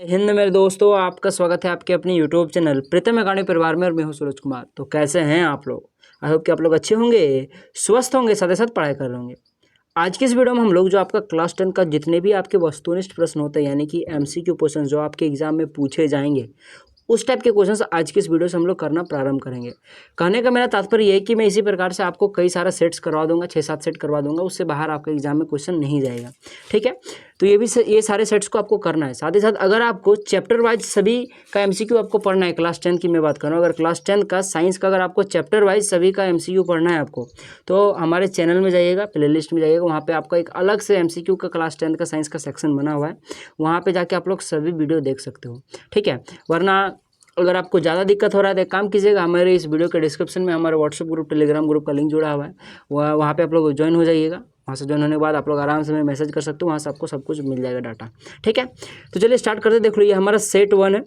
हिंद मेरे दोस्तों, आपका स्वागत है आपके अपने यूट्यूब चैनल प्रीतम अकाउंट परिवार में। और मैं हूं सूरज कुमार। तो कैसे हैं आप लोग? आई होप कि आप लोग अच्छे होंगे, स्वस्थ होंगे, साथ ही साथ पढ़ाई कर रहे होंगे। आज की इस वीडियो में हम लोग जो आपका क्लास 10 का जितने भी आपके वस्तुनिष्ठ प्रश्न होते हैं, यानी कि एमसीक्यू क्वेश्चन जो आपके एग्जाम में पूछे जाएंगे, उस टाइप के क्वेश्चंस आज की इस वीडियो से हम लोग करना प्रारंभ करेंगे। कहने का मेरा तात्पर्य ये है कि मैं इसी प्रकार से आपको कई सारा सेट्स करवा दूंगा, 6-7 सेट करवा दूंगा, उससे बाहर आपके एग्जाम में क्वेश्चन नहीं जाएगा। ठीक है, तो ये सारे सेट्स को आपको करना है। साथ ही साथ अगर आपको चैप्टर वाइज सभी का एमसीक्यू आपको पढ़ना है, क्लास 10 की मैं बात कर रहा हूँ, अगर क्लास 10 का साइंस का अगर आपको चैप्टर वाइज सभी का एमसीक्यू पढ़ना है आपको, तो हमारे चैनल में जाइएगा, प्लेलिस्ट में जाइएगा, वहाँ पे आपका एक अलग से एमसीक्यू का क्लास 10 का साइंस का सेक्शन बना हुआ है। वहाँ पे जाके आप लोग सभी वीडियो देख सकते हो। ठीक है, वरना अगर आपको ज़्यादा दिक्कत हो रहा है तो एक काम कीजिएगा, हमारे इस वीडियो के डिस्क्रिप्शन में हमारे व्हाट्सएप ग्रुप, टेलीग्राम ग्रुप का लिंक जुड़ा हुआ है, वहाँ पे आप लोग ज्वाइन हो जाइएगा। वहाँ से ज्वाइन होने के बाद आप लोग आराम से मैसेज कर सकते हो, वहाँ से आपको सब कुछ मिल जाएगा डाटा। ठीक है, तो चलिए स्टार्ट करते। देख लो, ये हमारा सेट 1 है।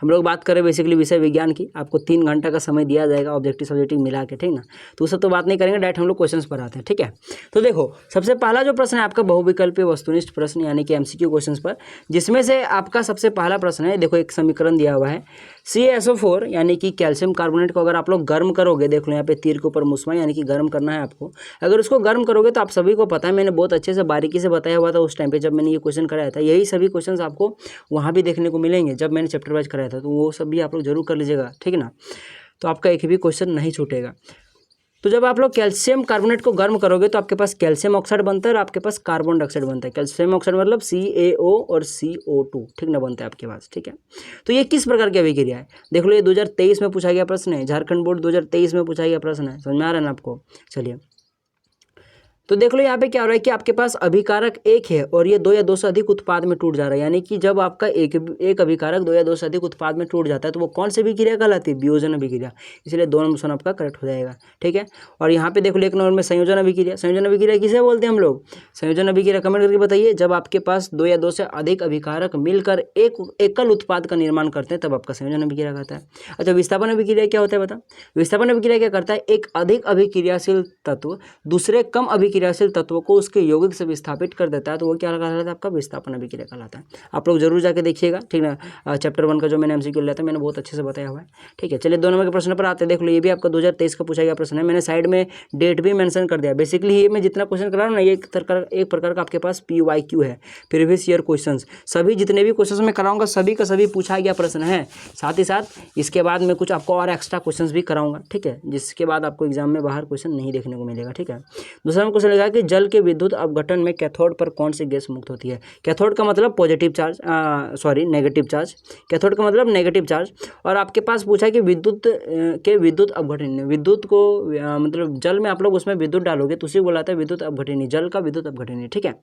हम लोग बात करें बेसिकली विषय विज्ञान की। आपको 3 घंटा का समय दिया जाएगा ऑब्जेक्टिव सब्जेक्टिव मिला के, ठीक ना। तो सब तो बात नहीं करेंगे, डायरेक्ट हम लोग क्वेश्चंस पर आते हैं। ठीक है, तो देखो सबसे पहला जो प्रश्न है आपका बहुविकल्पीय वस्तुनिष्ठ प्रश्न यानी कि एमसीक्यू क्वेश्चंस पर, जिसमें से आपका सबसे पहला प्रश्न है। देखो एक समीकरण दिया हुआ है CaSO4 यानी कि कैल्शियम कार्बोनेट को अगर आप लोग गर्म करोगे, देख लो यहाँ पे तीर के ऊपर मुस्मा यानी कि गर्म करना है आपको। अगर उसको गर्म करोगे तो आप सभी को पता है, मैंने बहुत अच्छे से बारीकी से बताया हुआ था उस टाइम पे जब मैंने ये क्वेश्चन कराया था। यही सभी क्वेश्चंस आपको वहाँ भी देखने को मिलेंगे जब मैंने चैप्टर वाइज कराया था, तो वो सब भी आप लोग जरूर कर लीजिएगा, ठीक है ना। तो आपका एक भी क्वेश्चन नहीं छूटेगा। तो जब आप लोग कैल्शियम कार्बोनेट को गर्म करोगे तो आपके पास कैल्शियम ऑक्साइड बनता है और आपके पास कार्बन डाइऑक्साइड बनता है। कैल्शियम ऑक्साइड मतलब CaO और CO2, ठीक ना, बनता है आपके पास। ठीक है, तो ये किस प्रकार की अभिक्रिया है? देख लो, ये 2023 में पूछा गया प्रश्न है, झारखंड बोर्ड 2023 में पूछा गया प्रश्न है। समझ में आ रहा है ना आपको? चलिए, तो देख लो यहाँ पे क्या हो रहा है कि आपके पास अभिकारक एक है और ये 2 या 2 से अधिक उत्पाद में टूट जा रहा है। यानी कि जब आपका एक अभिकारक 2 या 2 से अधिक उत्पाद में टूट जाता है तो वो कौन सी अभिक्रिया कहलाती है? वियोजन अभिक्रिया। इसलिए दोनों ऑप्शन आपका करेक्ट हो जाएगा। ठीक है, और यहाँ पे देख लो 1 नंबर में संयोजन अभिक्रिया। संयोजन अभिक्रिया किसे बोलते हैं हम लोग? संयोजन अभिक्रिया कमेंट करके बताइए। जब आपके पास 2 या 2 से अधिक अभिकारक मिलकर एक एकल उत्पाद का निर्माण करते हैं तब आपका संयोजन अभिक्रिया कहता है। अच्छा, विस्थापन अभिक्रिया क्या होता है बता? विस्थापन अभिक्रिया क्या करता है? एक अधिक अभिक्रियाशील तत्व दूसरे कम अभिक्रियाशील तत्वों को उसके यौगिक से विस्थापित कर देता है, तो वो क्या कहलाता है? आपका विस्थापन अभिक्रिया कहलाता है। आप लोग जरूर जाके देखिएगा, ठीक ना। चैप्टर 1 का जो मैंने एमसीक्यू लिया था मैंने बहुत अच्छे से बताया हुआ है। ठीक है, चलिए 2 नंबर के प्रश्न पर आते हैं। देख लो, ये भी आपका 2023 का पूछा गया प्रश्न है। मैंने साइड में डेट भी मेंशन कर दिया। बेसिकली ये मैं जितना क्वेश्चन करा रहा हूँ ना, ये एक प्रकार का आपके पास PYQ है, प्रीवियस ईयर क्वेश्चन। सभी जितने भी क्वेश्चन मैं कराऊंगा सभी का सभी पूछा गया प्रश्न है। साथ ही साथ इसके बाद मैं कुछ आपको और एक्स्ट्रा क्वेश्चन भी कराऊंगा, ठीक है, जिसके बाद आपको एग्जाम में बाहर क्वेश्चन नहीं देखने को मिलेगा। ठीक है, दूसरा क्वेश्चन लिखा है कि जल के विद्युत अपघटन में कैथोड पर कौन सी गैस मुक्त होती है? कैथोड का मतलब positive charge, negative charge. Cathode का मतलब नेगेटिव चार्ज। और आपके पास पूछा है कि विद्युत अपघटन, विद्युत को मतलब जल में आप लोग उसमें विद्युत डालोगे तो उसे बुलाते हैं विद्युत अपघटनी, जल का विद्युत अपघटनी। ठीक है,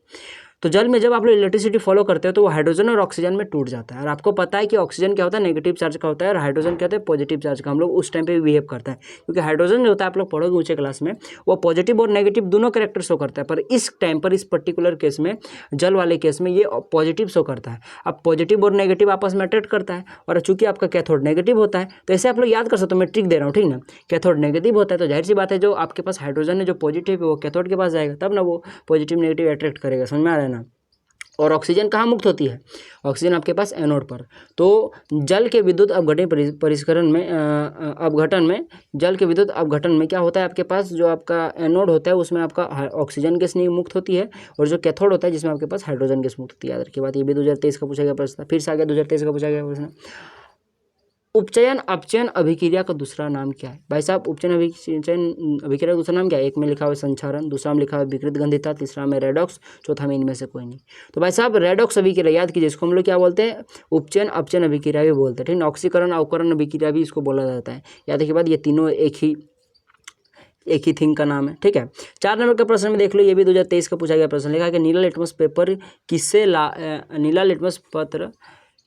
तो जल में जब आप लोग इलेक्ट्रिसिटी फॉलो करते हो तो वो हाइड्रोजन और ऑक्सीजन में टूट जाता है। और आपको पता है कि ऑक्सीजन क्या होता है? नेगेटिव चार्ज का होता है, और हाइड्रोजन क्या होता है? पॉजिटिव चार्ज का। हम लोग उस टाइम पे भी बिहेव करता है, क्योंकि हाइड्रोजन जो होता है आप लोग पढ़ोगे ऊंचे क्लास में, वो पॉजिटिव और नेगेटिव दोनों कैरेक्टर शो करता है। पर इस टाइम पर, इस पर्टिकुलर केस में, जल वाले केस में, ये पॉजिटिव शो करता है। अब पॉजिटिव और नेगेटिव आपस में अट्रैक्ट करता है, और चूंकि आपका कैथोड नेगेटिव होता है तो ऐसे आप लोग याद कर सकते हो, मैं ट्रिक दे रहा हूँ, ठीक ना। कैथोड नेगेटिव होता है तो जाहिर सी बात है जो आपके पास हाइड्रोजन है जो पॉजिटिव है वो कैथोड के पास जाएगा, तब ना वो पॉजिटिव नेगेटिव अट्रैक्ट करेगा। समझ में आ रहा है ना? और ऑक्सीजन कहाँ मुक्त होती है? ऑक्सीजन आपके पास एनोड पर। तो जल के विद्युत अपघटन में जल के विद्युत अपघटन में क्या होता है? आपके पास जो आपका एनोड होता है उसमें आपका ऑक्सीजन गैस नहीं मुक्त होती है, और जो कैथोड होता है जिसमें आपके पास हाइड्रोजन गैस मुक्त होती है। याद रखिए बात, ये भी 2023 का पूछा गया प्रश्न था। फिर से आ गया 2023 का पूछा गया प्रश्न। उपचयन अपचयन अभिक्रिया का दूसरा नाम क्या है? भाई साहब, उपचयन अभिक्रिया का दूसरा नाम क्या है? एक में लिखा हुआ है संक्षारण, दूसरा में लिखा हुआ है विकृत गंधिता, तीसरा में रेडॉक्स, चौथा में इनमें से कोई नहीं। तो भाई साहब रेडॉक्स अभिक्रिया याद कीजिए, इसको हम लोग क्या बोलते हैं? उपचयन अपचयन अभिक्रिया भी बोलते हैं, ठीक है। ऑक्सीकरण अवकरण अभिक्रिया भी इसको बोला जाता है। याद रखिए बात, ये तीनों एक ही थिंग का नाम है, ठीक है। 4 नंबर का प्रश्न में देख लो, ये भी 2023 का पूछा गया प्रश्न। लिखा है कि नीला लिटमस पत्र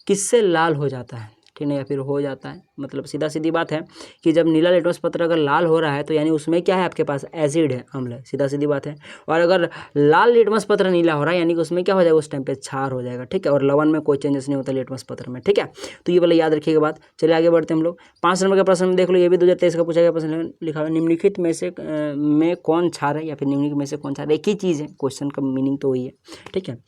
किससे लाल हो जाता है? ठीक है, या फिर हो जाता है, मतलब सीधा सीधी बात है कि जब नीला लिटमस पत्र अगर लाल हो रहा है तो यानी उसमें क्या है? आपके पास एसिड है, अम्ल है, सीधा सीधी बात है। और अगर लाल लिटमस पत्र नीला हो रहा है यानी कि उसमें क्या हो जाएगा? उस टाइम पे क्षार हो जाएगा, ठीक है। और लवण में कोई चेंजेस नहीं होता लिटमस पत्र में, ठीक है। तो ये वाला याद रखिएगा बात। चलिए आगे बढ़ते हम लोग। 5 नंबर का प्रश्न में देख लो, ये भी 2023 का पूछा गया प्रश्न। लिखा हुआ निम्नलिखित में कौन क्षार है, या फिर निम्नलिखित में से कौन क्षार है? एक ही चीज़ है, क्वेश्चन का मीनिंग तो वही है, ठीक है।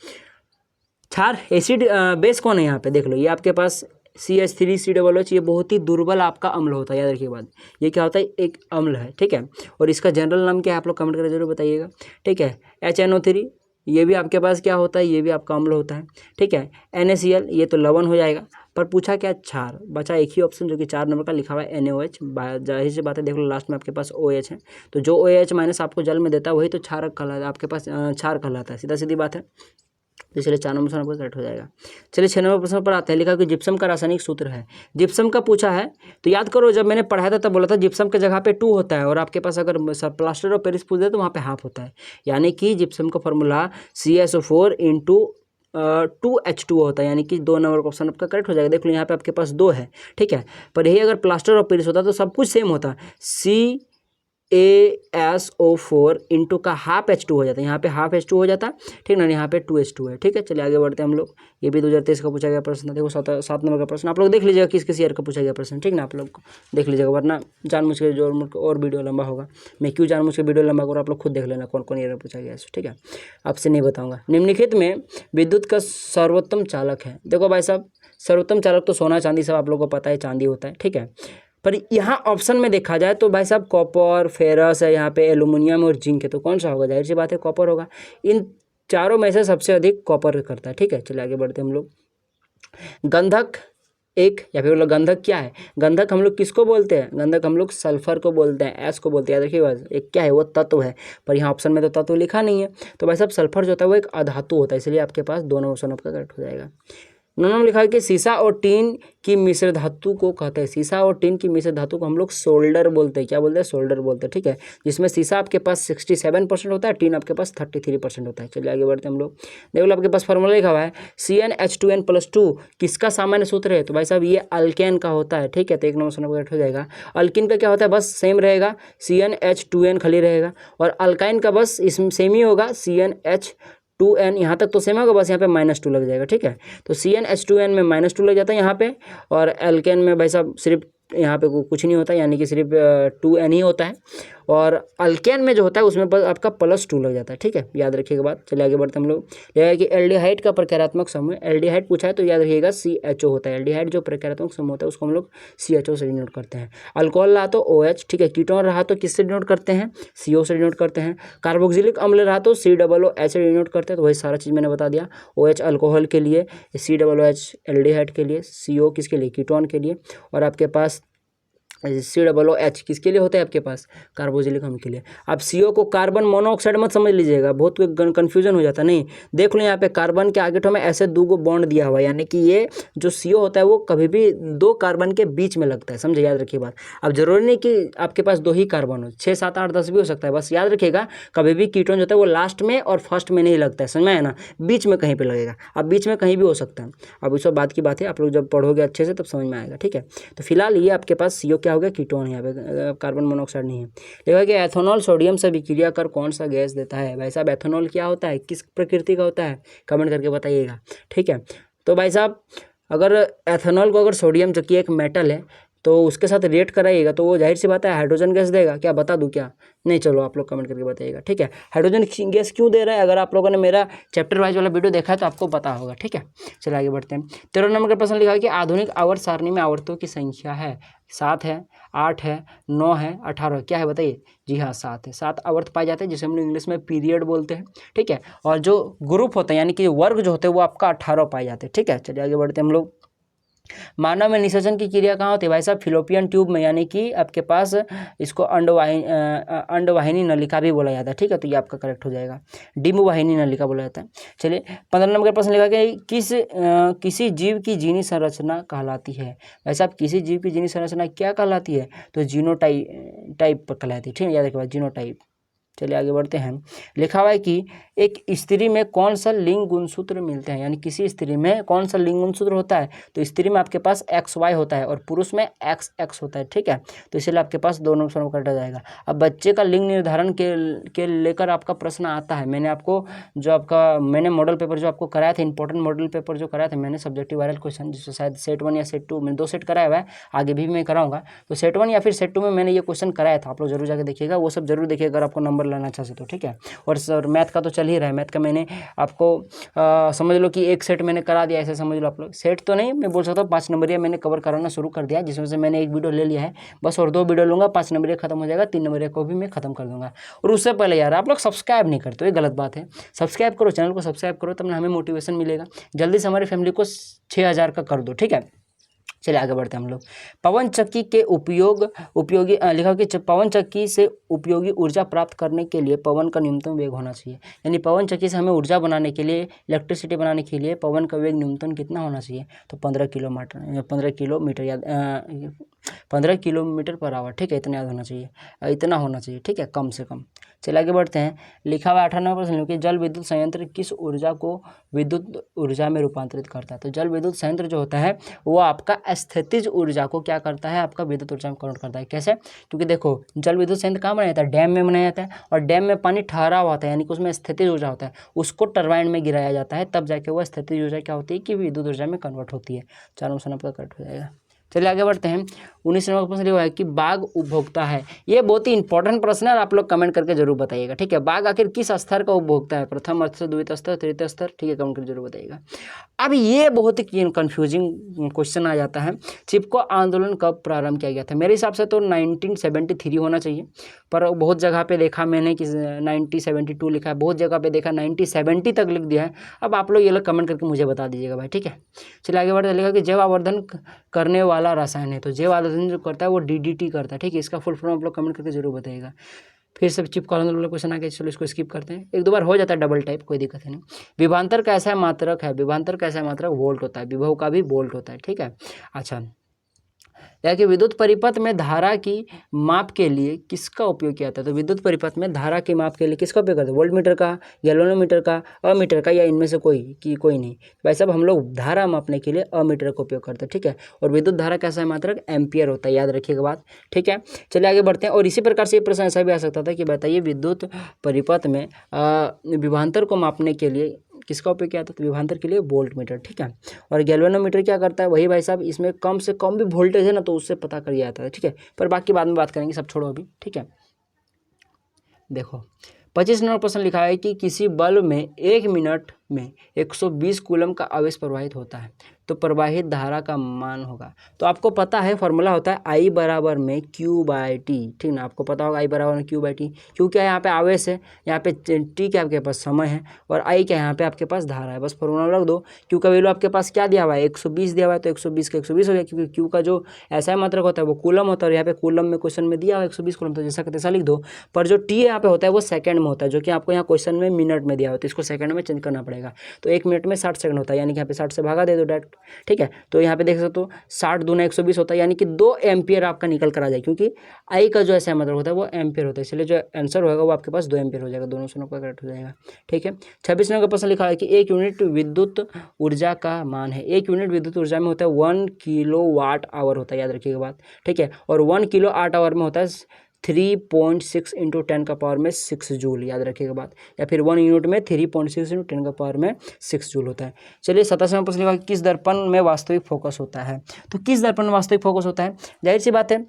क्षार एसिड बेस कौन है यहाँ पे देख लो, ये आपके पास CH3COOH, ये बहुत ही दुर्बल आपका अम्ल होता है, याद रखिए बात। ये क्या होता है, एक अम्ल है, ठीक है। और इसका जनरल नाम क्या है आप लोग कमेंट करके जरूर बताइएगा, ठीक है। HNO3 ये भी आपके पास क्या होता है, ये भी आपका अम्ल होता है, ठीक है। NaCl ये तो लवण हो जाएगा, पर पूछा क्या क्षार, बचा एक ही ऑप्शन जो कि 4 नंबर का लिखा हुआ है NaOH। जाहिर सी बात है, देख लो लास्ट में आपके पास OH है, तो जो OH माइनस आपको जल में देता है वही तो क्षार कहलाता है, आपके पास क्षार कहलाता है, सीधा सीधी बात है। तो चलिए 4 नंबर आपका करेक्ट हो जाएगा। चलिए 6 नंबर प्रश्न पर आते हैं, लिखा कि जिप्सम का रासायनिक सूत्र है। जिप्सम का पूछा है तो याद करो, जब मैंने पढ़ाया था तब बोला था जिप्सम के जगह पे 2 होता है, और आपके पास अगर प्लास्टर ऑफ पेरिस पूछ दे तो वहाँ पे हाफ होता है, यानी कि जिप्सम का फॉर्मूला CaSO4 इंटू 2H2 होता है, यानी कि 2 नंबर का ऑप्शन आपका करेक्ट हो जाएगा। देख लो यहाँ पे आपके पास 2 है, ठीक है, पर यही अगर प्लास्टर ऑफ पेरिस होता तो सब कुछ सेम होता, CaSO4 इंटू का हाफ H2 हो जाता है, यहाँ पे हाफ H2 हो जाता, ठीक ना, यहाँ पे 2H2 है, ठीक है। चलिए आगे बढ़ते हैं हम लोग। ये भी 2023 का पूछा गया प्रश्न था, देखो 7 नंबर का प्रश्न आप लोग देख लीजिएगा किस ईयर का पूछा गया प्रश्न, ठीक ना, आप लोग देख लीजिएगा, वरना जानबूझ के जो और वीडियो लंबा होगा, मैं क्यों जानबूझ के वीडियो लंबा करूँ, आप लोग खुद देख लेना कौन कौन ईयर में पूछा गया, ठीक है, आपसे नहीं बताऊँगा। निम्नलिखित में विद्युत का सर्वोत्तम चालक है, देखो भाई साहब सर्वोत्तम चालक तो सोना चांदी सब आप लोगों को पता है, चांदी होता है, ठीक है, पर यहाँ ऑप्शन में देखा जाए तो भाई साहब कॉपर, फेरस है, यहाँ पे एल्यूमिनियम और जिंक है, तो कौन सा होगा, जाहिर सी बात है कॉपर होगा। इन चारों में से सबसे अधिक कॉपर करता है, ठीक है। चलिए आगे बढ़ते हैं हम लोग। गंधक एक, या फिर बोलो गंधक क्या है, गंधक हम लोग किसको बोलते हैं, गंधक हम लोग सल्फर को बोलते हैं, एस को बोलते हैं, याद रखिए बात। एक क्या है, वो तत्व है, पर यहाँ ऑप्शन में तो तत्व लिखा नहीं है, तो भाई साहब सल्फर जो होता है वो एक अधातु होता है, इसलिए आपके पास दोनों ऑप्शन आपका करेक्ट हो जाएगा। उन्होंने लिखा है कि सीसा और टीन की मिश्र धातु को कहते हैं, सीसा और टीन की मिश्र धातु को हम लोग सोल्डर बोलते हैं, क्या बोलते हैं, सोल्डर बोलते हैं, ठीक है। जिसमें सीसा आपके पास 67% होता है, टीन आपके पास 33% होता है। चलिए आगे बढ़ते हैं हम लोग। देखो आपके पास फॉर्मूला लिखा हुआ है CnH2n+2 किसका सामान्य सूत्र है, तो भाई साहब ये अल्केन का होता है, ठीक है, तो 1 नंबर सुना करेक्ट हो जाएगा। अल्किन का क्या होता है, बस सेम रहेगा, CnH2n खाली रहेगा, और अल्काइन का बस इसमें सेम ही होगा, CnH2n, यहाँ तक तो सेम होगा, बस यहाँ पे -2 लग जाएगा, ठीक है। तो CnH2n में -2 लग जाता है यहाँ पे, और एल्केन में भाई साहब सिर्फ यहाँ पे कुछ नहीं होता, यानी कि सिर्फ 2n ही होता है, और अल्केन में जो होता है उसमें आपका +2 लग जाता है, ठीक है, याद रखिएगा बात। चलिए आगे बढ़ते हम लोग। यह कि एल्डिहाइड का प्रकारात्मक समूह, एल्डिहाइड पूछा है तो याद रखिएगा CHO होता है, एल्डिहाइड जो प्रकारात्मक समूह होता है उसको हम लोग CHO से डिनोट करते हैं। अल्कोहल रहा तो OH, ठीक है, कीटोन रहा तो किससे डिनोट करते हैं, CO से डिनोट करते हैं। कार्बोक्सिलिक अम्ल रहा तो COOH से डिनोट करते हैं, तो वही सारा चीज़ मैंने बता दिया। OH अल्कोहल के लिए, COOH एल्डिहाइड के लिए, CO किसके लिए, कीटोन के लिए, और आपके पास COOH किसके लिए होता है, आपके पास कार्बोक्सिलिक अम्ल के लिए। अब CO को कार्बन मोनोऑक्साइड मत समझ लीजिएगा, बहुत कन्फ्यूजन हो जाता है, नहीं, देख लो यहाँ पे कार्बन के आगे में ऐसे 2 बॉन्ड दिया हुआ है, यानी कि ये जो CO होता है वो कभी भी 2 कार्बन के बीच में लगता है, समझे, याद रखिए बात। अब जरूरी नहीं कि आपके पास 2 ही कार्बन हो, 6, 7, 8, 10 भी हो सकता है, बस याद रखिएगा कभी भी कीटोन जो होता है वो लास्ट में और फर्स्ट में नहीं लगता है, समझ में आया ना, बीच में कहीं पर लगेगा, अब बीच में कहीं भी हो सकता है। अब इस बात की बात है, आप लोग जब पढ़ोगे अच्छे से तब समझ में आएगा, ठीक है। तो फिलहाल ये आपके पास CO क्या हो गया, कीटोन, यहाँ पे कार्बन मोनोऑक्साइड नहीं है। देखा कि एथेनॉल सोडियम से विक्रिया कर कौन सा गैस देता है, भाई साहब एथेनॉल क्या होता है, किस प्रकृति का होता है, कमेंट करके बताइएगा, ठीक है। तो भाई साहब अगर एथेनॉल को अगर सोडियम जो कि एक मेटल है तो उसके साथ रिएक्ट कराइएगा तो वो जाहिर सी बात है हाइड्रोजन गैस देगा, क्या बता दूं क्या, नहीं, चलो आप लोग कमेंट करके बताइएगा, ठीक है। हाइड्रोजन गैस क्यों दे रहा है, अगर आप लोगों ने मेरा चैप्टर वाइज वाला वीडियो देखा है तो आपको पता होगा, ठीक है। चलिए आगे बढ़ते हैं। 13 नंबर का प्रश्न लिखा है कि आधुनिक आवर्त सारणी में आवर्तों की संख्या है, 7 है, 8 है, 9 है, 18 है, क्या है बताइए, जी हाँ 7 है। 7 आवर्त पाए जाते हैं जिसे हम लोग इंग्लिश में पीरियड बोलते हैं, ठीक है, और जो ग्रुप होते हैं यानी कि वर्ग जो होते हैं वो आपका 18 पाए जाते हैं, ठीक है। चलिए आगे बढ़ते हैं हम लोग। मानव में निषेचन की क्रिया कहाँ होती है, भाई साहब फिलोपियन ट्यूब में, यानी कि आपके पास इसको अंडवाहिनी नलिका भी बोला जाता है, ठीक है, तो ये आपका करेक्ट हो जाएगा, डिम्बवाहिनी नलिका बोला जाता है। चलिए 15 नंबर का प्रश्न लिखा कि किसी जीव की जीनी संरचना कहलाती है, भाई साहब किसी जीव की जीनी संरचना क्या कहलाती है, तो जीनोटाइप कहलाती है, ठीक है, याद रखिएगा जीनोटाइप। चलिए आगे बढ़ते हैं। लिखा हुआ है कि एक स्त्री में कौन सा लिंग गुणसूत्र मिलते हैं, यानी किसी स्त्री में कौन सा लिंग गुणसूत्र होता है, तो स्त्री में आपके पास XY होता है और पुरुष में XX होता है, ठीक है, तो इसलिए आपके पास दोनों ऑप्शन काटा जाएगा। अब बच्चे का लिंग निर्धारण के लेकर आपका प्रश्न आता है, मैंने आपको मैंने मॉडल पेपर जो आपको कराया था, इंपॉर्टेंट मॉडल पेपर जो कराया था मैंने, सब्जेक्टिव वायरल क्वेश्चन, जिससे शायद सेट 1 या सेट 2 मैंने 2 सेट कराया हुआ है, आगे भी मैं कराऊंगा, तो सेट 1 या फिर सेट 2 में मैंने ये क्वेश्चन कराया था, आप लोग जरूर जाकर देखिएगा, वो सब जरूर देखिएगा अगर आपको नंबर लाना अच्छा से तो, ठीक है। और सर मैथ का तो चलिए चल ही रहा है। मैथ का मैंने आपको समझ लो कि एक सेट मैंने करा दिया, ऐसे समझ लो आप लोग। सेट तो नहीं, मैं बोल सकता हूँ 5 नंबरिया मैंने कवर कराना शुरू कर दिया, जिसमें से मैंने एक वीडियो ले लिया है बस, और 2 वीडियो लूँगा, 5 नंबरिया खत्म हो जाएगा, 3 नंबरिया को भी मैं खत्म कर दूँगा। और उससे पहले यार आप लोग सब्सक्राइब नहीं करते, ये गलत बात है। सब्सक्राइब करो, चैनल को सब्सक्राइब करो, तब ना हमें मोटिवेशन मिलेगा। जल्दी से हमारी फैमिली को 6000 का कर दो, ठीक है। चलिए आगे बढ़ते हैं हम लोग। पवन चक्की के उपयोगी लिखा कि पवन चक्की से उपयोगी ऊर्जा प्राप्त करने के लिए पवन का न्यूनतम वेग होना चाहिए। यानी पवन चक्की से हमें ऊर्जा बनाने के लिए, इलेक्ट्रिसिटी बनाने के लिए पवन का वेग न्यूनतम कितना होना चाहिए? तो 15 किलोमीटर याद 15 किलोमीटर पर आवर, ठीक है, इतना याद होना चाहिए, इतना होना चाहिए, ठीक है, कम से कम। चलिए आगे बढ़ते हैं। लिखा हुआ 98 प्रश्न कि जल विद्युत संयंत्र किस ऊर्जा को विद्युत ऊर्जा में रूपांतरित करता है? तो जल विद्युत संयंत्र जो होता है वो आपका स्थितिज ऊर्जा को क्या करता है? आपका विद्युत ऊर्जा में कन्वर्ट करता है। कैसे? क्योंकि देखो जल विद्युत संयंत्र कहाँ बनाया जाता है? डैम में बनाया जाता है, और डैम में पानी ठहरा हुआ होता है, यानी कि उसमें स्थितिज ऊर्जा होता है, उसको टरबाइन में गिराया जाता है, तब जाके वो स्थितिज ऊर्जा क्या होती है कि विद्युत ऊर्जा में कन्वर्ट होती है। 4 ऑप्शन आपका करेक्ट हो जाएगा। चलिए आगे बढ़ते हैं। 19 नंबर प्रश्न हुआ है कि बाघ उपभोक्ता है। ये बहुत ही इंपॉर्टेंट प्रश्न है और आप लोग कमेंट करके जरूर बताइएगा, ठीक है। बाघ आखिर किस स्तर का उपभोक्ता है? प्रथम स्तर, द्वितीय स्तर, तृतीय स्तर, ठीक है, कमेंट करके जरूर बताइएगा। अब ये बहुत ही कंफ्यूजिंग क्वेश्चन आ जाता है। चिपको आंदोलन कब प्रारंभ किया गया था? मेरे हिसाब से तो 1973 होना चाहिए, पर बहुत जगह पे देखा मैंने कि 1972 लिखा है, बहुत जगह पे देखा 1970 तक लिख दिया है। अब आप लोग ये लोग कमेंट करके मुझे बता दीजिएगा भाई, ठीक है। चलिए आगे बढ़ते, लिखा कि जैव आवर्धन करने वाला रसायन है। तो जैव आवर्धन जो करता है वो DDT करता है, ठीक है। इसका फुल फॉर्म आप लोग कमेंट करके जरूर बताइएगा। फिर सब चिपको आंदोलन वाला क्वेश्चन आ गया, चलो इसको स्किप करते हैं, 1-2 बार हो जाता है डबल टाइप, कोई दिक्कत नहीं। विभवांतर कैसा मात्रक है? विभवांतर कैसा मात्रक? वोल्ट होता है, विभव का भी वोल्ट होता है, ठीक है। अच्छा, या कि विद्युत परिपथ में धारा की माप के लिए किसका उपयोग किया जाता है? तो विद्युत परिपथ में धारा की माप के लिए किसका उपयोग करते हैं? वोल्टमीटर का, गैल्वेनोमीटर का, अमीटर का, या इनमें से कोई नहीं? भाई साहब हम लोग धारा मापने के लिए अमीटर का उपयोग करते हैं, ठीक है। और विद्युत धारा कैसा है मात्रक? एम्पियर होता है, याद रखिएगा बात, ठीक है। चलिए आगे बढ़ते हैं। और इसी प्रकार से ये प्रश्न ऐसा भी आ सकता था कि बताइए विद्युत परिपथ में विभवांतर को मापने के लिए किसका उपयोग किया था? तो विभवांतर के लिए वोल्ट मीटर, ठीक है। और गैल्वेनोमीटर क्या करता है? वही भाई साहब, इसमें कम से कम भी वोल्टेज है ना, तो उससे पता कर लिया जाता है, ठीक है। पर बाकी बाद में बात करेंगे, सब छोड़ो अभी, ठीक है। देखो 25 नंबर प्रश्न लिखा है कि किसी बल्ब में 1 मिनट में 120 कूलम का आवेश प्रवाहित होता है, तो प्रवाहित धारा का मान होगा। तो आपको पता है फॉर्मूला होता है I बराबर में Q/T, ठीक ना। आपको पता होगा I बराबर में Q/T। क्यों क्या है? यहाँ पे आवेश है, यहाँ पे T क्या आपके पास समय है, और I क्या यहाँ पे आपके पास धारा है। बस फॉर्मूला रख दो। Q का वैल्यू आपके पास क्या दिया हुआ है? 120 दिया हुआ है, तो 120 का 120 हो गया, क्योंकि Q का जो ऐसा मात्रक होता है वो कूलम होता है, और यहाँ पे कूलम में क्वेश्चन में दिया हुआ 120 कूलम, तो जैसा का तैसा लिख दो। पर जो T यहाँ पे होता है वो सेकंड में होता है, जो कि आपको यहाँ क्वेश्चन में मिनट में दिया हुआ है, तो इसको सेकंड में चेंज करना पड़ेगा। तो 1 मिनट में 60 सेकंड होता है, यानी कि यहाँ पे 60 से भागा दे दो डायरेक्ट, ठीक है। तो यहाँ पे देख सकते हो 60 दूना 120 होता है, यानी कि 2 एम्पियर आपका निकल कर आ जाए, क्योंकि आई का जो ऐसा मतलब होता है वो एम्पियर होता है, इसलिए जो आंसर होगा वो आपके पास 2 एम्पियर हो जाएगा। दोनों ऑप्शन का करेक्ट हो जाएगा, ठीक है। 26 नंबर का प्रश्न लिखा है कि 1 यूनिट विद्युत ऊर्जा का मान है। 1 यूनिट विद्युत ऊर्जा में होता है 1 किलोवाट आवर होता है, याद रखिएगा बात, ठीक है। और 1 किलोवाट आवर में होता है 3.6 इंटू 10 का पावर में 6 जूल, याद रखिएगा बात। या फिर 1 यूनिट में 3.6 इंटू 10 का पावर में 6 जूल होता है। चलिए 27वां प्रश्न लिखा, किस दर्पण में वास्तविक फोकस होता है? तो किस दर्पण में वास्तविक फोकस होता है? जाहिर सी बात है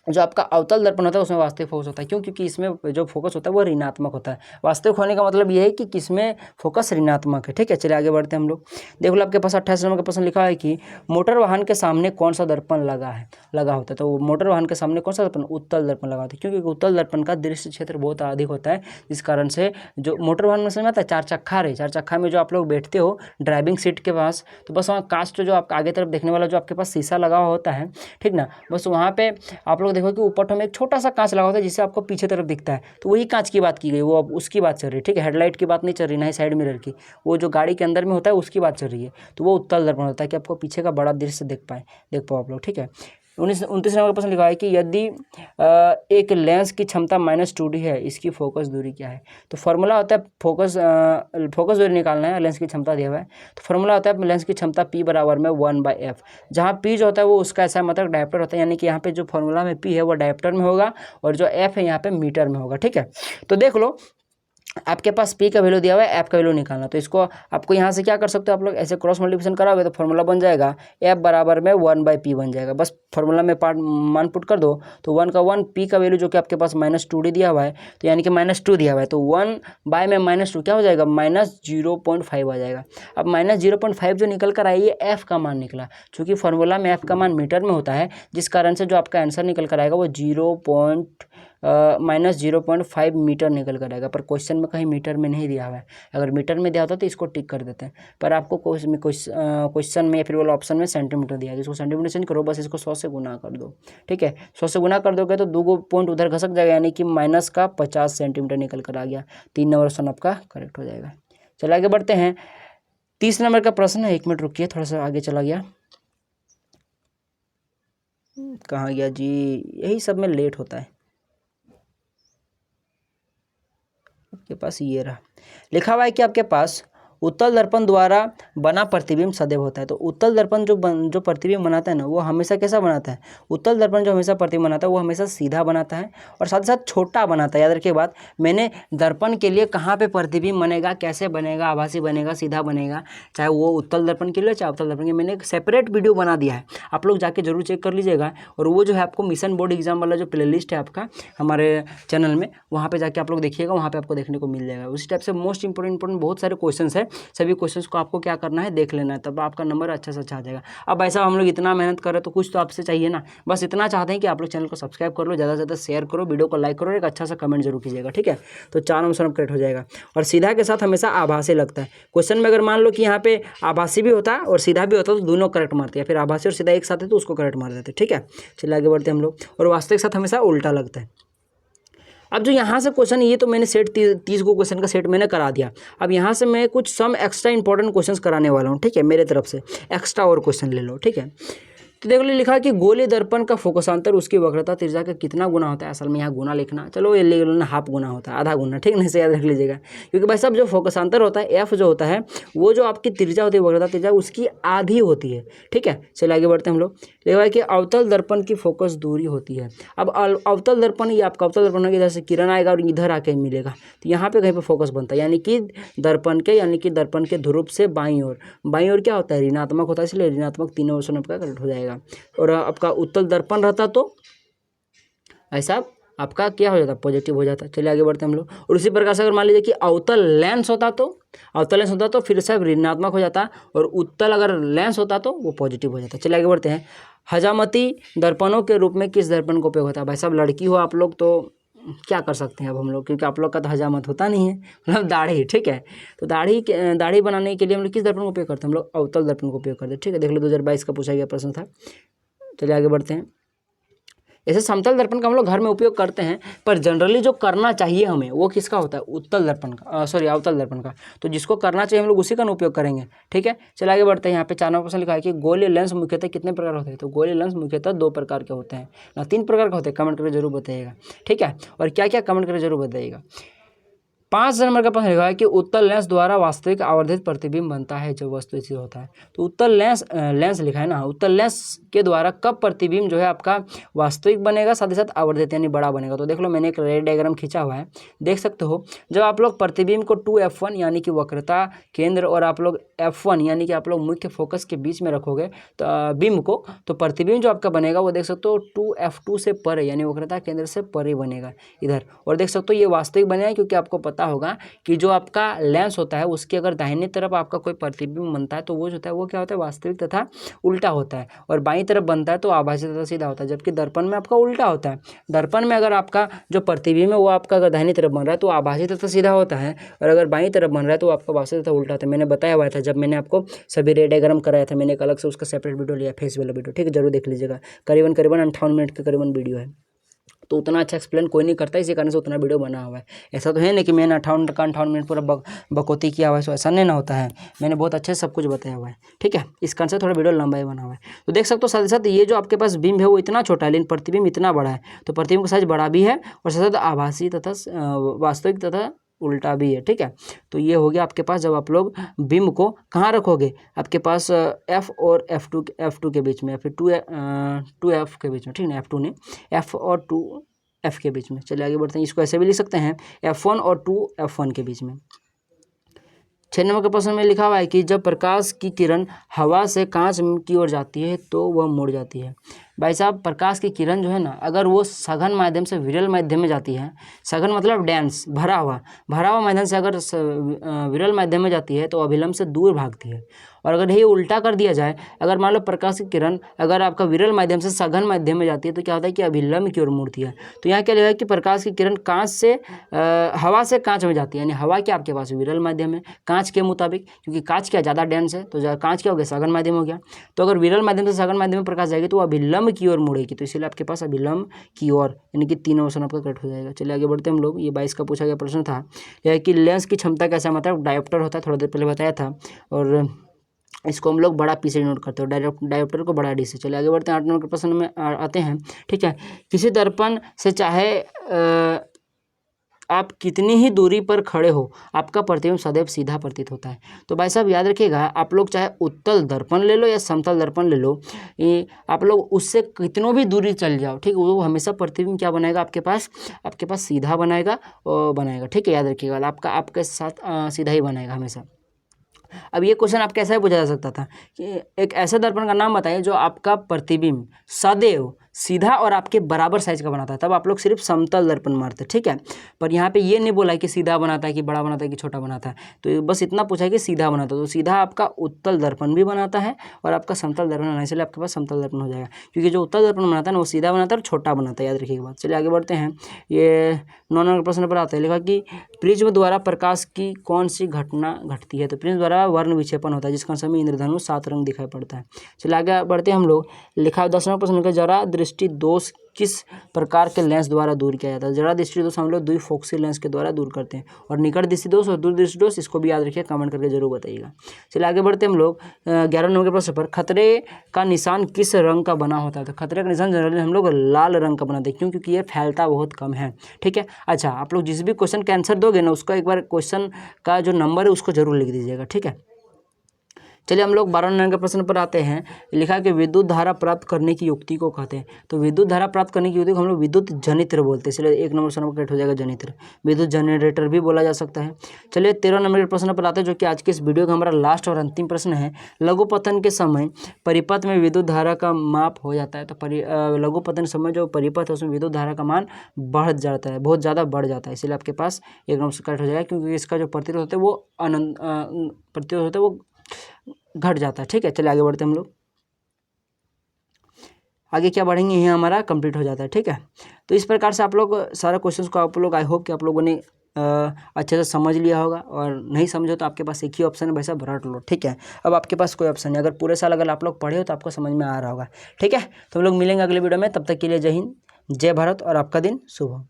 जो आपका अवतल दर्पण होता है उसमें वास्तविक फोकस होता है। क्यों? क्योंकि इसमें जो फोकस होता है वो ऋणात्मक होता है। वास्तविक होने का मतलब ये है कि किसमें फोकस ऋणात्मक है, ठीक है। चलिए आगे बढ़ते हैं हम लोग। देखो आपके पास 28 नंबर का प्रश्न लिखा है कि मोटर वाहन के सामने कौन सा दर्पण लगा होता है? तो मोटर वाहन के सामने कौन सा दर्पण? उत्तल दर्पण लगा होता है, क्योंकि उत्तल दर्पण का दृश्य क्षेत्र बहुत अधिक होता है, जिस कारण से जो मोटर वाहन में समझ आता है 4 चक्का में जो आप लोग बैठते हो ड्राइविंग सीट के पास, तो बस वहाँ कांच जो आपका आगे तरफ देखने वाला जो आपके पास शीशा लगा हुआ होता है, ठीक ना, बस वहाँ पे आप लोग देखो कि ऊपर में छोटा सा कांच लगा होता है जिससे आपको पीछे तरफ दिखता है, तो वही कांच की बात की गई, वो अब उसकी बात चल रही है, ठीक है। हेडलाइट की बात नहीं चल रही, ना ही साइड मिरर की, वो जो गाड़ी के अंदर में होता है उसकी बात चल रही है। तो वो उत्तल दर्पण होता है कि आपको पीछे का बड़ा दृश्य देख पाओ आप लोग, ठीक है। 29 नंबर का प्रश्न लिखा है कि यदि एक लेंस की क्षमता -2D है, इसकी फोकस दूरी क्या है? तो फॉर्मूला होता है फोकस दूरी निकालना है, लेंस की क्षमता दिया हुआ है, तो फॉर्मूला होता है लेंस की क्षमता P बराबर में 1/f, जहाँ P जो होता है वो उसका ऐसा मतलब डायप्टर होता है, यानी कि यहाँ पे जो फॉर्मूला में P है वो डायप्टर में होगा और जो F है यहाँ पे मीटर में होगा, ठीक है। तो देख लो आपके पास पी का वैल्यू दिया हुआ है, एफ का वैल्यू निकालना। तो इसको आपको यहाँ से क्या कर सकते हो आप लोग, ऐसे क्रॉस मल्टीप्लिकेशन कराओगे तो फॉर्मूला बन जाएगा एफ बराबर में 1/p बन जाएगा। बस फॉर्मूला में पार्ट मान पुट कर दो तो 1 का 1, पी का वैल्यू जो कि आपके पास -2d दिया हुआ है, तो यानी कि -2 दिया हुआ है, तो 1 में -2 क्या हो जाएगा, -0.5 आ जाएगा। अब -0.5 जो निकल कर आई ये एफ का मान निकला, चूँकि फॉर्मूला में एफ का मान मीटर में होता है, जिस कारण से जो आपका आंसर निकल कर आएगा वो -0.5 मीटर निकल कर आएगा। पर क्वेश्चन में कहीं मीटर में नहीं दिया हुआ है, अगर मीटर में दिया होता तो इसको टिक कर देते हैं, पर आपको क्वेश्चन में या फिर वाला ऑप्शन में सेंटीमीटर दिया है, जिसको सेंटीमीटर चेंज करो, बस इसको 100 से गुना कर दो। ठीक है, 100 से गुना कर दोगे तो 2 पॉइंट उधर घसक जाएगा, यानी कि -50 सेंटीमीटर निकल कर आ गया। 3 नंबर ऑप्शन आपका करेक्ट हो जाएगा। चलिए आगे बढ़ते हैं। 30 नंबर का प्रश्न है, 1 मिनट रुकिए, थोड़ा सा आगे चला गया, कहाँ गया जी, यही सब में लेट होता है। आपके पास ये रहा, लिखा हुआ है कि आपके पास उत्तल दर्पण द्वारा बना प्रतिबिंब सदैव होता है। तो उत्तल दर्पण जो प्रतिबिंब बनाता है ना, वो हमेशा कैसा बनाता है, उत्तल दर्पण जो हमेशा प्रतिबिंब बनाता है वो हमेशा सीधा बनाता है और साथ ही साथ छोटा बनाता है। याद रखिए बात, मैंने दर्पण के लिए कहाँ पे प्रतिबिंब बनेगा, कैसे बनेगा, आभासी बनेगा, सीधा बनेगा, चाहे वो उत्तल दर्पण के लिए चाहे अवतल दर्पण के लिए, मैंने एक सेपरेट वीडियो बना दिया है, आप लोग जाके जरूर चेक कर लीजिएगा। और वो जो है आपको मिशन बोर्ड एग्जाम वाला जो प्ले लिस्ट है आपका हमारे चैनल में, वहाँ पर जाके आप लोग देखिएगा, वहाँ पर आपको देखने को मिल जाएगा। उसी टाइप से मोस्ट इंपोर्टेंट बहुत सारे क्वेश्चन है, सभी क्वेश्चंस को आपको क्या करना है, देख लेना है, तब आपका नंबर अच्छा से अच्छा आ जाएगा। अब ऐसा हम लोग इतना मेहनत कर रहे हैं तो कुछ तो आपसे चाहिए ना, बस इतना चाहते हैं कि आप लोग चैनल को सब्सक्राइब कर लो, ज़्यादा से ज़्यादा शेयर करो, वीडियो को लाइक करो, एक अच्छा सा कमेंट जरूर कीजिएगा। ठीक है, तो 4 ऑप्शन करेक्ट हो जाएगा। और सीधा के साथ हमेशा आभासी लगता है क्वेश्चन में, अगर मान लो कि यहाँ पे आभासी भी होता है और सीधा भी होता है तो दोनों करेक्ट मारते हैं, फिर आभासी और सीधा एक साथ है तो उसको करेक्ट मार देते हैं। ठीक है, चलिए आगे बढ़ते हैं हम लोग। और वास्तविक के साथ हमेशा उल्टा लगता है। अब जो यहाँ से क्वेश्चन, ये तो मैंने सेट 30 को क्वेश्चन का सेट मैंने करा दिया। अब यहाँ से मैं कुछ सम एक्स्ट्रा इंपॉर्टेंट क्वेश्चंस कराने वाला हूँ। ठीक है, मेरे तरफ से एक्स्ट्रा और क्वेश्चन ले लो। ठीक है, तो देखो लिखा है कि गोलीय दर्पण का फोकसांतर उसकी वक्रता त्रिज्या का कितना गुना होता है। असल में यहाँ गुना लिखना, चलो ये ले लेना, हाफ गुना होता है, आधा गुना, ठीक नहीं से याद रख लीजिएगा, क्योंकि भाई साहब जो फोकसांतर होता है एफ जो होता है वो जो आपकी त्रिज्या होती है, वक्रता त्रिज्या, उसकी आधी होती है। ठीक है, चलिए आगे बढ़ते हैं हम लोग। लिखा है कि अवतल दर्पण की फोकस दूरी होती है। अब अवतल दर्पण, ये आपका अवतल दर्पण इधर से किरण आएगा और इधर आके मिलेगा, तो यहाँ पे कहीं पे फोकस बनता है, यानी कि दर्पण के ध्रुव से बाईं ओर क्या होता है, ऋणात्मक होता है, इसलिए ऋणात्मक 3 ऑप्शन आपका करेक्ट हो जाएगा। और आपका उत्तल दर्पण रहता तो ऐसा आपका क्या हो जाता, पॉजिटिव हो जाता। चलिए आगे बढ़ते हैं हम लोग। और उसी प्रकार से अगर मान लीजिए कि अवतल लेंस होता तो फिर से ऋणात्मक हो जाता, और उत्तल अगर लेंस होता तो वो पॉजिटिव हो जाता। चलिए आगे बढ़ते हैं। हजामती दर्पणों के रूप में किस दर्पण का उपयोग होता है। भाई साहब लड़की हो आप लोग तो क्या कर सकते हैं अब हम लोग, क्योंकि आप लोग का तो हजामत होता नहीं है, मतलब दाढ़ी। ठीक है, तो दाढ़ी बनाने के लिए हम लोग किस दर्पण का उपयोग करते हैं, हम लोग अवतल दर्पण का उपयोग करते हैं। ठीक है, देख लो 2022 का पूछा गया प्रश्न था। चलिए आगे बढ़ते हैं। ऐसे समतल दर्पण का हम लोग घर में उपयोग करते हैं, पर जनरली जो करना चाहिए हमें वो किसका होता है, उत्तल दर्पण का, अवतल दर्पण का। तो जिसको करना चाहिए हम लोग उसी का उपयोग करेंगे। ठीक है, चलिए आगे बढ़ते हैं। यहाँ पे 4 नंबर क्वेश्चन लिखा है कि गोलीय लेंस मुख्यतः कितने प्रकार होते हैं। तो गोलीय लेंस मुख्यतः 2 प्रकार के होते हैं ना, 3 प्रकार के होते हैं, कमेंट करके जरूर बताइएगा। ठीक है, और क्या क्या कमेंट करके जरूर बताइएगा। 5 नंबर का प्रश्न लिखा है कि उत्तल लेंस द्वारा वास्तविक आवर्धित प्रतिबिंब बनता है जब वस्तु स्थिर होता है। तो उत्तल लेंस लिखा है ना, उत्तल लेंस के द्वारा कब प्रतिबिंब जो है आपका वास्तविक बनेगा, साथ ही साथ आवर्धित यानी बड़ा बनेगा। तो देख लो मैंने एक रेड डायग्राम खींचा हुआ है, देख सकते हो। जब आप लोग प्रतिबिंब को 2f1 यानी कि वक्रता केंद्र और आप लोग f1 यानी कि आप लोग मुख्य फोकस के बीच में रखोगे तो बिंब को, तो प्रतिबिंब जो आपका बनेगा वो देख सकते हो 2f2 से परे यानी वक्रता केंद्र से परे बनेगा इधर। और देख सकते हो ये वास्तविक बनेगा, क्योंकि आपको पता होगा कि जो आपका लेंस होता है उसकी अगर दाहिनी तरफ आपका कोई प्रतिबिंब बनता है तो वो जो होता है वो क्या होता है, वास्तविक तथा उल्टा होता है, और बाईं तरफ बनता है तो आभासी तथा सीधा होता है, जबकि दर्पण में आपका उल्टा होता है। दर्पण में अगर आपका जो प्रतिबिंब है वो आपका अगर दाहिनी तरफ बन रहा है तो आभासी तथा सीधा होता है, और अगर बाईं तरफ बन रहा है तो आपका वास्तविक तथा उल्टा होता है। मैंने बताया हुआ था जब मैंने आपको सभी रे डायग्राम कराया था, मैंने एक अलग से उसका सेपरेट वीडियो लिया, फेस वाला वीडियो। ठीक है, जरूर देख लीजिएगा, करीबन 58 मिनट का करीबन वीडियो है, तो उतना अच्छा एक्सप्लेन कोई नहीं करता, इसी कारण से उतना वीडियो बना हुआ है। ऐसा तो है नहीं कि मैंने 58 मिनट पूरा बकौती किया हुआ है, ऐसा नहीं ना होता है, मैंने बहुत अच्छे से सब कुछ बताया हुआ है। ठीक है, इस कारण से थोड़ा वीडियो लंबा ही बना हुआ है। तो देख सकते हो साथ ही साथ ये जो आपके पास बिंब है वो इतना छोटा है, लेकिन प्रतिबिंब इतना बड़ा है, तो प्रतिबिंब का साइज बड़ा भी है और साथ साथ आभासी तथा वास्तविक तथा उल्टा भी है। ठीक है, तो ये हो गया आपके पास। जब आप लोग बिंब को कहाँ रखोगे, आपके पास f और f2 के बीच में, या फिर 2f के बीच में, ठीक है, f2 नहीं, f और 2 F के बीच में। चलिए आगे बढ़ते हैं, इसको ऐसे भी लिख सकते हैं F1 और 2F1 के बीच में। 6 नंबर के प्रश्न में लिखा हुआ है कि जब प्रकाश की किरण हवा से कांच की ओर जाती है तो वह मुड़ जाती है। भाई साहब, प्रकाश की किरण जो है ना, अगर वो सघन माध्यम से विरल माध्यम में जाती है, सघन मतलब डेंस, भरा हुआ माध्यम से अगर विरल माध्यम में जाती है तो अभिलंब से दूर भागती है। और अगर ये उल्टा कर दिया जाए, अगर मान लो प्रकाश की किरण अगर आपका विरल माध्यम से सघन माध्यम में जाती है तो क्या होता है कि अभिलंब की ओर मुड़ती है। तो यहाँ क्या लिखा है कि प्रकाश की किरण कांच से हवा से कांच में जाती है, यानी हवा क्या आपके पास विरल माध्यम है कांच के मुताबिक, क्योंकि कांच क्या ज़्यादा डेंस है, तो कांच क्या हो गया, सघन माध्यम हो गया। तो अगर विरल माध्यम से सघन माध्यम में प्रकाश जाएगी तो अभिलंब की ओर मुड़ेगी, तो इसीलिए आपके पास अभिलंब की ओर, यानी कि 3 ऑप्शन आपका कट हो जाएगा। चलिए आगे बढ़ते हैं हम लोग। ये 22 का पूछा गया प्रश्न था, यह कि लेंस की क्षमता कैसा मतलब डायोप्टर होता है, थोड़ा देर पहले बताया था, और इसको हम लोग बड़ा पी से नोट करते हो, डायोप्टर को बड़ा डी से। चलिए आगे बढ़ते हैं, 8 नंबर के प्रश्न में आते हैं। ठीक है, किसी दर्पण से चाहे आप कितनी ही दूरी पर खड़े हो, आपका प्रतिबिंब सदैव सीधा प्रतीत होता है। तो भाई साहब याद रखिएगा, आप लोग चाहे उत्तल दर्पण ले लो या समतल दर्पण ले लो, ये आप लोग उससे कितनों भी दूरी चल जाओ, ठीक, वो हमेशा प्रतिबिंब क्या बनाएगा आपके पास सीधा बनाएगा और बनाएगा। ठीक है, याद रखिएगा, आपके साथ सीधा ही बनाएगा हमेशा। अब ये क्वेश्चन आपको कैसे पूछा जा सकता था कि एक ऐसे दर्पण का नाम बताइए जो आपका प्रतिबिंब सदैव सीधा और आपके बराबर साइज का बनाता है, तब आप लोग सिर्फ समतल दर्पण मारते, ठीक है। पर यहाँ पे ये नहीं बोला है कि सीधा बनाता है कि बड़ा बनाता है कि छोटा बनाता है, तो बस इतना पूछा है कि सीधा बनाता है। तो सीधा आपका उत्तल दर्पण भी बनाता है और आपका समतल दर्पण बनाने, इसलिए आपके पास समतल दर्पण हो जाएगा, क्योंकि जो उत्तल दर्पण बनाता है ना वो सीधा बनाता है और छोटा बनाता है, याद रखिएगा बात। चलिए आगे बढ़ते हैं। ये 9 नंबर प्रश्न पर आता है, लिखा कि प्रिज्म द्वारा प्रकाश की कौन सी घटना घटती है। तो प्रिज्म द्वारा वर्ण विक्षेपण होता है, जिसका समय इंद्रधनुष 7 रंग दिखाई पड़ता है। चलिए आगे बढ़ते हैं हम लोग। लिखा है 10वां प्रश्न का, जरा दृष्टि दोष किस प्रकार के लेंस द्वारा दूर किया जाता है। जरा दृष्टि दोष हम लोग द्विफोक्सी लेंस के द्वारा दूर करते हैं, और निकट दृष्टि दोष और दूर दृष्टि दोष, इसको भी याद रखिए, कमेंट करके जरूर बताइएगा। चलिए आगे बढ़ते हैं हम लोग 11 नंबर के प्रश्न पर, खतरे का निशान किस रंग का बना होता है। तो खतरे का निशान जनरली हम लोग लाल रंग का बनाते हैं, क्योंकि ये फैलता बहुत कम है, ठीक है। अच्छा, आप लोग जिस भी क्वेश्चन का आंसर दोगे ना, उसका एक बार क्वेश्चन का जो नंबर है उसको जरूर लिख दीजिएगा, ठीक है। चलिए हम लोग 12 नंबर के प्रश्न पर आते हैं। लिखा है कि विद्युत धारा प्राप्त करने की युक्ति को कहते हैं। तो विद्युत धारा प्राप्त करने की युक्ति को हम लोग विद्युत जनित्र बोलते हैं, इसलिए 1 नंबर प्रश्न कट हो जाएगा जनित्र, विद्युत जनरेटर भी बोला जा सकता है। चलिए 13 नंबर के प्रश्न पर आते हैं, जो कि आज के इस वीडियो का हमारा लास्ट और अंतिम प्रश्न है। लघुपतन के समय परिपथ में विद्युत धारा का माप हो जाता है। तो लघुपतन समय जो परिपथ है उसमें विद्युत धारा का मान बढ़ जाता है, बहुत ज़्यादा बढ़ जाता है, इसलिए आपके पास 1 नंबर कट हो जाएगा, क्योंकि इसका जो प्रतिरोध होता है वो प्रतिरोध होता है वो घट जाता है, ठीक है। चलिए आगे बढ़ते हैं हम लोग। आगे क्या बढ़ेंगे, ये हमारा कंप्लीट हो जाता है, ठीक है। तो इस प्रकार से आप लोग सारे क्वेश्चंस को आप लोग, आई होप कि आप लोगों ने अच्छे से समझ लिया होगा, और नहीं समझो तो आपके पास एक ही ऑप्शन है, वैसा रट लो, ठीक है। अब आपके पास कोई ऑप्शन नहीं, अगर पूरे साल अगर आप लोग पढ़े हो तो आपको समझ में आ रहा होगा, ठीक है। तो हम लोग मिलेंगे अगले वीडियो में, तब तक के लिए जय हिंद, जय भारत, और आपका दिन शुभ हो।